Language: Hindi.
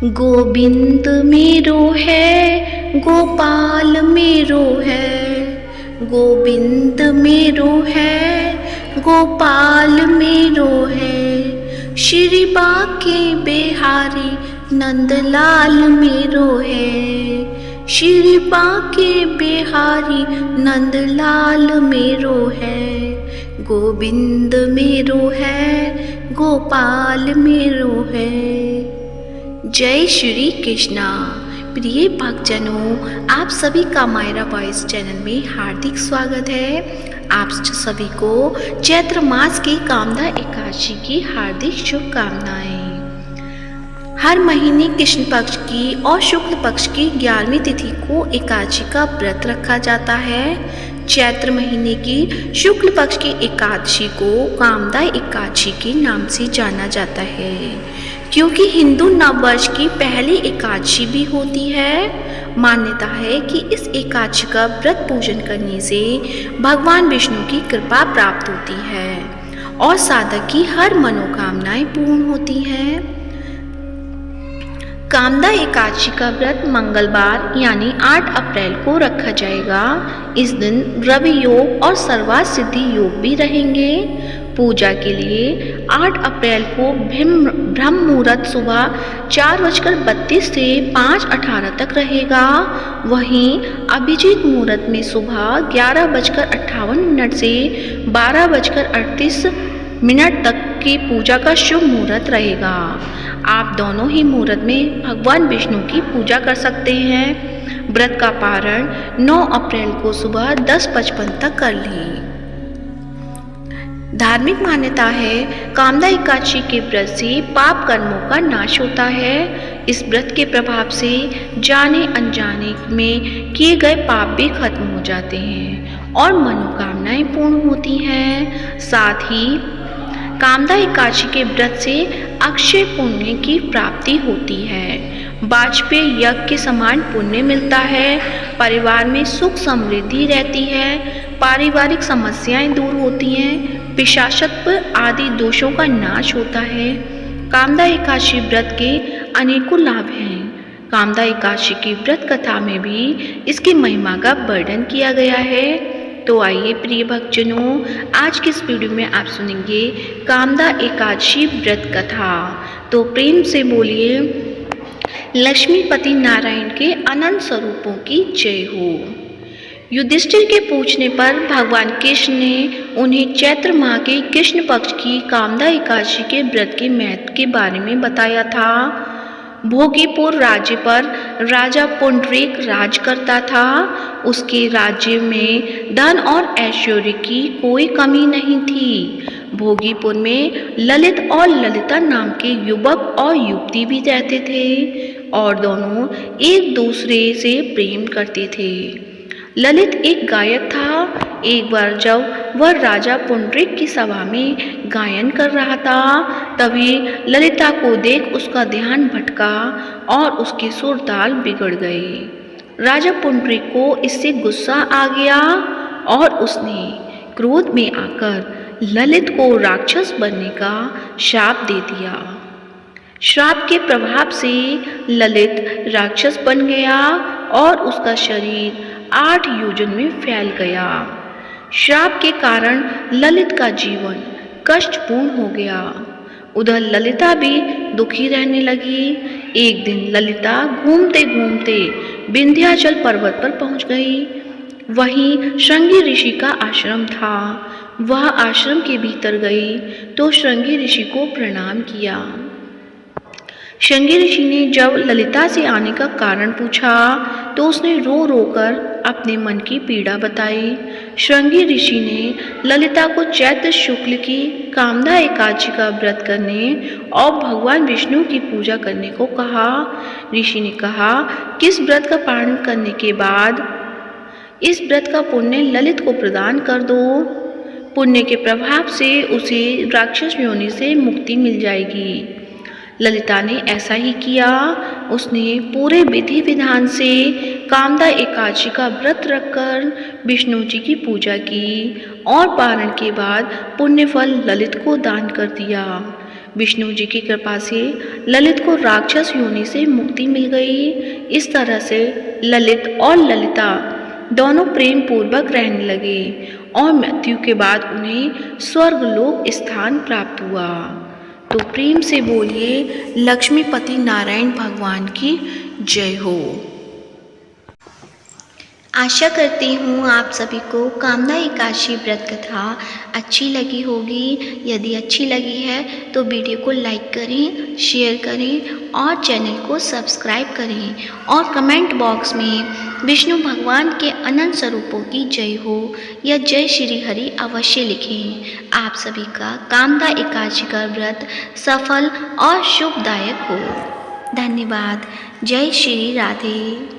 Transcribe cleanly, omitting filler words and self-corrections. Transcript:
गोविंद मेरो है, गोपाल मेरो है। गोविंद मेरो है, गोपाल मेरो है। श्री बाके बिहारी नंदलाल मेरो है। श्री बाके बिहारी नंदलाल मेरो है। गोविंद मेरो है, गोपाल मेरो है। जय श्री कृष्णा। प्रिय भक्तजनों, आप सभी का मायरा वॉइस चैनल में हार्दिक स्वागत है। आप सभी को चैत्र मास की कामदा एकादशी की हार्दिक शुभकामनाएं। हर महीने कृष्ण पक्ष की और शुक्ल पक्ष की 11वीं तिथि को एकादशी का व्रत रखा जाता है। चैत्र महीने की शुक्ल पक्ष की एकादशी को कामदा एकादशी के नाम से जाना जाता है, क्योंकि हिंदू नववर्ष की पहली एकादशी भी होती है। मान्यता है कि इस एकादशी का व्रत पूजन करने से भगवान विष्णु की कृपा प्राप्त होती है और साधक की हर मनोकामनाएं पूर्ण होती हैं। कामदा एकादशी का व्रत मंगलवार यानी 8 अप्रैल को रखा जाएगा। इस दिन रवि योग और सर्वार्थ सिद्धि योग भी रहेंगे। पूजा के लिए 8 अप्रैल को ब्रह्म मुहूर्त सुबह 4:32 से 5:18 तक रहेगा। वहीं अभिजीत मुहूर्त में सुबह 11:58 से 12:38 तक की पूजा का शुभ मुहूर्त रहेगा। आप दोनों ही मुहूर्त में भगवान विष्णु की पूजा कर सकते हैं। व्रत का पारण 9 अप्रैल को सुबह 10:55 तक कर लें। धार्मिक मान्यता है कामदा एकादशी के व्रत से पाप कर्मों का नाश होता है। इस व्रत के प्रभाव से जाने अनजाने में किए गए पाप भी खत्म हो जाते हैं और मनोकामनाएं पूर्ण होती हैं। साथ ही कामदा एकादशी के व्रत से अक्षय पुण्य की प्राप्ति होती है। वाजपेयी यज्ञ के समान पुण्य मिलता है। परिवार में सुख समृद्धि रहती है। पारिवारिक समस्याएं दूर होती हैं। पिशाचत्व आदि दोषों का नाश होता है। कामदा एकादशी व्रत के अनेकों लाभ हैं। कामदा एकादशी की व्रत कथा में भी इसकी महिमा का वर्णन किया गया है। तो आइए प्रिय भक्तजनों, आज की इस वीडियो में आप सुनेंगे कामदा एकादशी व्रत कथा। तो प्रेम से बोलिए लक्ष्मीपति नारायण के अनंत स्वरूपों की जय हो। युधिष्ठिर के पूछने पर भगवान कृष्ण ने उन्हें चैत्र माह के कृष्ण पक्ष की कामदा एकादशी के व्रत के महत्व के बारे में बताया था। भोगीपुर राज्य पर राजा पुंडरीक राज करता था। उसके राज्य में धन और ऐश्वर्य की कोई कमी नहीं थी। भोगीपुर में ललित और ललिता नाम के युवक और युवती भी रहते थे और दोनों एक दूसरे से प्रेम करते थे। ललित एक गायक था। एक बार जब वह राजा पुंडरीक की सभा में गायन कर रहा था, तभी ललिता को देख उसका ध्यान भटका और उसके सुर ताल बिगड़ गए। राजा पुंडरीक को इससे गुस्सा आ गया और उसने क्रोध में आकर ललित को राक्षस बनने का शाप दे दिया। श्राप के प्रभाव से ललित राक्षस बन गया और उसका शरीर 8 योजन में फैल गया। श्राप के कारण ललित का जीवन कष्टपूर्ण हो गया। उधर ललिता भी दुखी रहने लगी। एक दिन ललिता घूमते घूमते विंध्याचल पर्वत पर पहुंच गई। वहीं श्रृंगी ऋषि का आश्रम था। वह आश्रम के भीतर गई तो श्रृंगी ऋषि को प्रणाम किया। श्रृंगी ऋषि ने जब ललिता से आने का कारण पूछा तो उसने रो रो कर अपने मन की पीड़ा बताई। श्रृंगी ऋषि ने ललिता को चैत्र शुक्ल की कामदा एकादशी का व्रत करने और भगवान विष्णु की पूजा करने को कहा। ऋषि ने कहा कि इस व्रत का पालन करने के बाद इस व्रत का पुण्य ललित को प्रदान कर दो। पुण्य के प्रभाव से उसे राक्षस योनि से मुक्ति मिल जाएगी। ललिता ने ऐसा ही किया। उसने पूरे विधि विधान से कामदा एकादशी का व्रत रखकर विष्णु जी की पूजा की और पारण के बाद पुण्य फल ललित को दान कर दिया। विष्णु जी की कृपा से ललित को राक्षस योनि से मुक्ति मिल गई। इस तरह से ललित और ललिता दोनों प्रेम पूर्वक रहने लगे और मृत्यु के बाद उन्हें स्वर्गलोक स्थान प्राप्त हुआ। तो प्रेम से बोलिए लक्ष्मीपति नारायण भगवान की जय हो। आशा करती हूँ आप सभी को कामदा एकादशी व्रत कथा अच्छी लगी होगी। यदि अच्छी लगी है तो वीडियो को लाइक करें, शेयर करें और चैनल को सब्सक्राइब करें और कमेंट बॉक्स में विष्णु भगवान के अनंत स्वरूपों की जय हो या जय श्री हरि अवश्य लिखें। आप सभी का कामदा एकादशी का व्रत सफल और शुभदायक हो। धन्यवाद। जय श्री राधे।